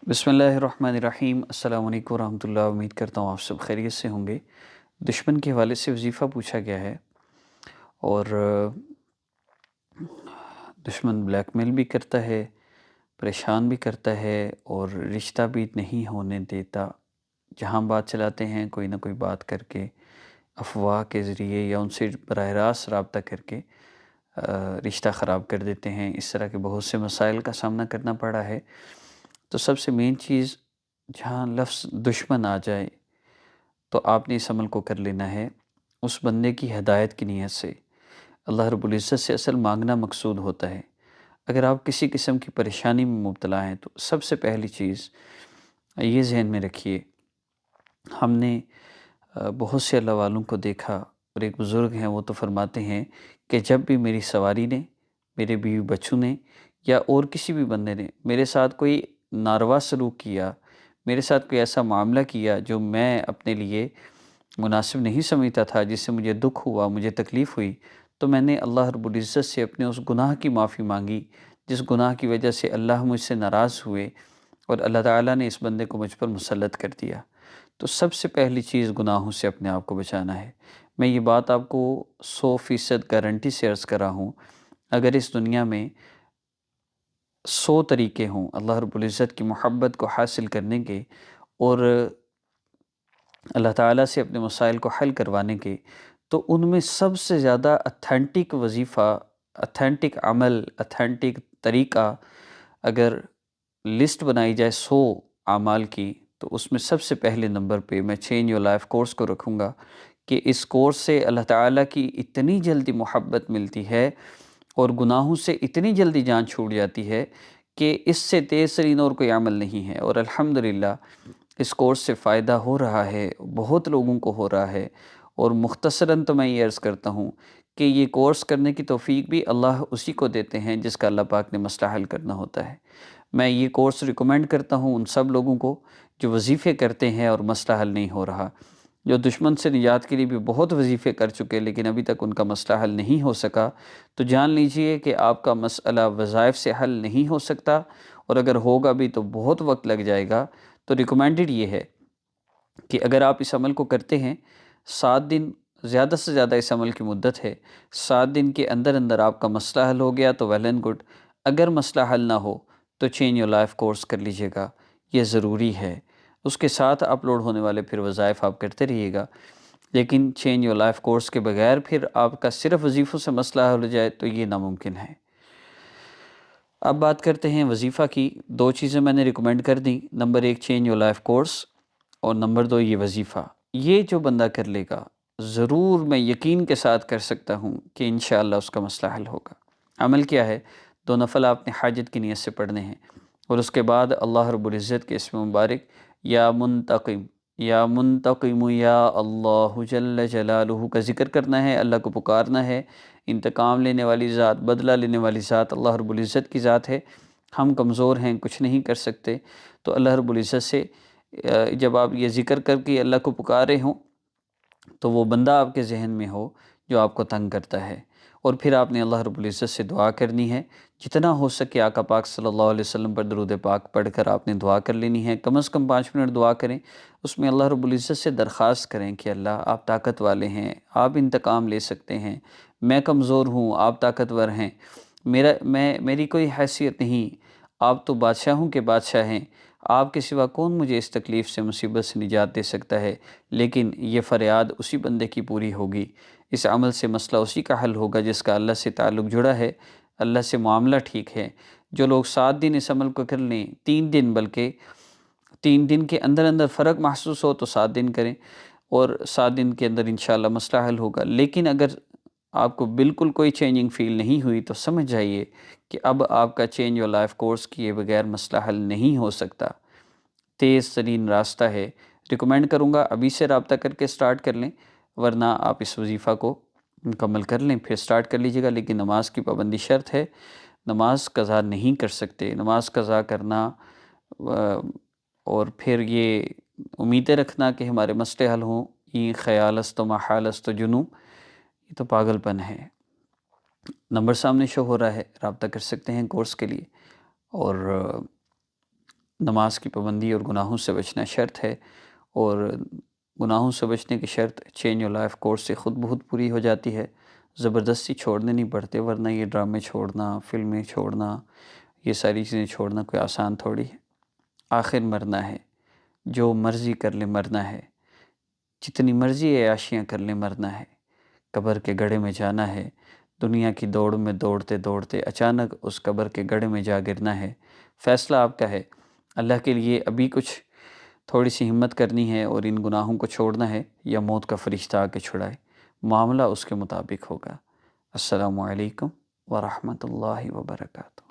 بسم اللہ الرحمن الرحیم۔ السلام علیکم ورحمۃ اللہ۔ امید کرتا ہوں آپ سب خیریت سے ہوں گے۔ دشمن کے حوالے سے وظیفہ پوچھا گیا ہے، اور دشمن بلیک میل بھی کرتا ہے، پریشان بھی کرتا ہے، اور رشتہ بھی نہیں ہونے دیتا۔ جہاں بات چلاتے ہیں کوئی نہ کوئی بات کر کے، افواہ کے ذریعے یا ان سے براہ راست رابطہ کر کے رشتہ خراب کر دیتے ہیں۔ اس طرح کے بہت سے مسائل کا سامنا کرنا پڑا ہے۔ تو سب سے مین چیز، جہاں لفظ دشمن آ جائے تو آپ نے اس عمل کو کر لینا ہے اس بندے کی ہدایت کی نیت سے۔ اللہ رب العزت سے اصل مانگنا مقصود ہوتا ہے۔ اگر آپ کسی قسم کی پریشانی میں مبتلا ہیں تو سب سے پہلی چیز یہ ذہن میں رکھیے، ہم نے بہت سے اللہ والوں کو دیکھا، اور ایک بزرگ ہیں وہ تو فرماتے ہیں کہ جب بھی میری سواری نے، میرے بیوی بچوں نے، یا اور کسی بھی بندے نے میرے ساتھ کوئی ناروا سلوک کیا، میرے ساتھ کوئی ایسا معاملہ کیا جو میں اپنے لیے مناسب نہیں سمجھتا تھا، جس سے مجھے دکھ ہوا، مجھے تکلیف ہوئی، تو میں نے اللہ رب العزت سے اپنے اس گناہ کی معافی مانگی جس گناہ کی وجہ سے اللہ مجھ سے ناراض ہوئے، اور اللہ تعالیٰ نے اس بندے کو مجھ پر مسلط کر دیا۔ تو سب سے پہلی چیز گناہوں سے اپنے آپ کو بچانا ہے۔ میں یہ بات آپ کو 100% گارنٹی سے عرض کر رہا ہوں، اگر اس دنیا میں 100 طریقے ہوں اللہ رب العزت کی محبت کو حاصل کرنے کے، اور اللہ تعالیٰ سے اپنے مسائل کو حل کروانے کے، تو ان میں سب سے زیادہ اتھینٹک وظیفہ، اتھینٹک عمل، اتھینٹک طریقہ، اگر لسٹ بنائی جائے 100 اعمال کی، تو اس میں سب سے پہلے نمبر پہ میں چینج یور لائف کورس کو رکھوں گا، کہ اس کورس سے اللہ تعالیٰ کی اتنی جلدی محبت ملتی ہے اور گناہوں سے اتنی جلدی جان چھوٹ جاتی ہے کہ اس سے تیز ترین اور کوئی عمل نہیں ہے۔ اور الحمدللہ اس کورس سے فائدہ ہو رہا ہے، بہت لوگوں کو ہو رہا ہے، اور مختصراً تو میں یہ عرض کرتا ہوں کہ یہ کورس کرنے کی توفیق بھی اللہ اسی کو دیتے ہیں جس کا اللہ پاک نے مسئلہ حل کرنا ہوتا ہے۔ میں یہ کورس ریکمینڈ کرتا ہوں ان سب لوگوں کو جو وظیفے کرتے ہیں اور مسئلہ حل نہیں ہو رہا، جو دشمن سے نجات کے لیے بھی بہت وظیفے کر چکے لیکن ابھی تک ان کا مسئلہ حل نہیں ہو سکا، تو جان لیجئے کہ آپ کا مسئلہ وظائف سے حل نہیں ہو سکتا، اور اگر ہوگا بھی تو بہت وقت لگ جائے گا۔ تو ریکمینڈڈ یہ ہے کہ اگر آپ اس عمل کو کرتے ہیں، 7 دن زیادہ سے زیادہ اس عمل کی مدت ہے، 7 دن کے اندر اندر آپ کا مسئلہ حل ہو گیا تو ویل اینڈ گڈ، اگر مسئلہ حل نہ ہو تو چینج یور لائف کورس کر لیجئے گا، یہ ضروری ہے۔ اس کے ساتھ اپلوڈ ہونے والے پھر وظائف آپ کرتے رہیے گا، لیکن چینج یور لائف کورس کے بغیر پھر آپ کا صرف وظیفوں سے مسئلہ حل ہو جائے تو یہ ناممکن ہے۔ اب بات کرتے ہیں وظیفہ کی۔ 2 چیزیں میں نے ریکمینڈ کر دیں، number 1 change your life course, اور نمبر 2 یہ وظیفہ۔ یہ جو بندہ کر لے گا، ضرور میں یقین کے ساتھ کر سکتا ہوں کہ انشاءاللہ اس کا مسئلہ حل ہوگا۔ عمل کیا ہے؟ 2 نفل آپ نے حاجت کی نیت سے پڑھنے ہیں، اور اس کے بعد اللہ رب العزت کے اسم مبارک یا منتقم یا منتقم یا اللہ جل جلالہ کا ذکر کرنا ہے، اللہ کو پکارنا ہے۔ انتقام لینے والی ذات، بدلہ لینے والی ذات اللہ رب العزت کی ذات ہے، ہم کمزور ہیں، کچھ نہیں کر سکتے۔ تو اللہ رب العزت سے جب آپ یہ ذکر کر کے اللہ کو پکارے ہوں تو وہ بندہ آپ کے ذہن میں ہو جو آپ کو تنگ کرتا ہے، اور پھر آپ نے اللہ رب العزت سے دعا کرنی ہے۔ جتنا ہو سکے آقا پاک صلی اللہ علیہ وسلم پر درود پاک پڑھ کر آپ نے دعا کر لینی ہے، کم از کم 5 منٹ دعا کریں، اس میں اللہ رب العزت سے درخواست کریں کہ اللہ آپ طاقت والے ہیں، آپ انتقام لے سکتے ہیں، میں کمزور ہوں، آپ طاقتور ہیں، میری کوئی حیثیت نہیں، آپ تو بادشاہوں کے بادشاہ ہیں، آپ کے سوا کون مجھے اس تکلیف سے، مصیبت سے نجات دے سکتا ہے؟ لیکن یہ فریاد اسی بندے کی پوری ہوگی، اس عمل سے مسئلہ اسی کا حل ہوگا جس کا اللہ سے تعلق جڑا ہے، اللہ سے معاملہ ٹھیک ہے۔ جو لوگ 7 دن اس عمل کو کر لیں، 3 دن، بلکہ 3 دن کے اندر اندر فرق محسوس ہو تو 7 دن کریں، اور 7 دن کے اندر انشاءاللہ مسئلہ حل ہوگا۔ لیکن اگر آپ کو بالکل کوئی چینجنگ فیل نہیں ہوئی تو سمجھ جائیے کہ اب آپ کا چینج یور لائف کورس کیے بغیر مسئلہ حل نہیں ہو سکتا۔ تیز ترین راستہ ہے، ریکمینڈ کروں گا ابھی سے رابطہ کر کے سٹارٹ کر لیں، ورنہ آپ اس وظیفہ کو مکمل کر لیں پھر سٹارٹ کر لیجئے گا، لیکن نماز کی پابندی شرط ہے، نماز قضا نہیں کر سکتے۔ نماز قضا کرنا اور پھر یہ امیدیں رکھنا کہ ہمارے مسئلے حل ہوں، یہ خیال است و محال است و جنوں، یہ تو پاگل پن ہے۔ نمبر سامنے شو ہو رہا ہے، رابطہ کر سکتے ہیں کورس کے لیے، اور نماز کی پابندی اور گناہوں سے بچنا شرط ہے، اور گناہوں سے بچنے کی شرط چینج یور لائف کورس سے خود بخود پوری ہو جاتی ہے، زبردستی چھوڑنے نہیں پڑتے، ورنہ یہ ڈرامے چھوڑنا، فلمیں چھوڑنا، یہ ساری چیزیں چھوڑنا کوئی آسان تھوڑی ہے۔ آخر مرنا ہے، جو مرضی کر لے مرنا ہے، جتنی مرضی عیاشیاں کر لے مرنا ہے، قبر کے گڑھے میں جانا ہے، دنیا کی دوڑ میں دوڑتے دوڑتے اچانک اس قبر کے گڑھے میں جا گرنا ہے۔ فیصلہ آپ کا ہے، اللہ کے لیے ابھی کچھ تھوڑی سی ہمت کرنی ہے اور ان گناہوں کو چھوڑنا ہے، یا موت کا فرشتہ آ کے چھڑائے، معاملہ اس کے مطابق ہوگا۔ السلام علیکم ورحمۃ اللہ وبرکاتہ۔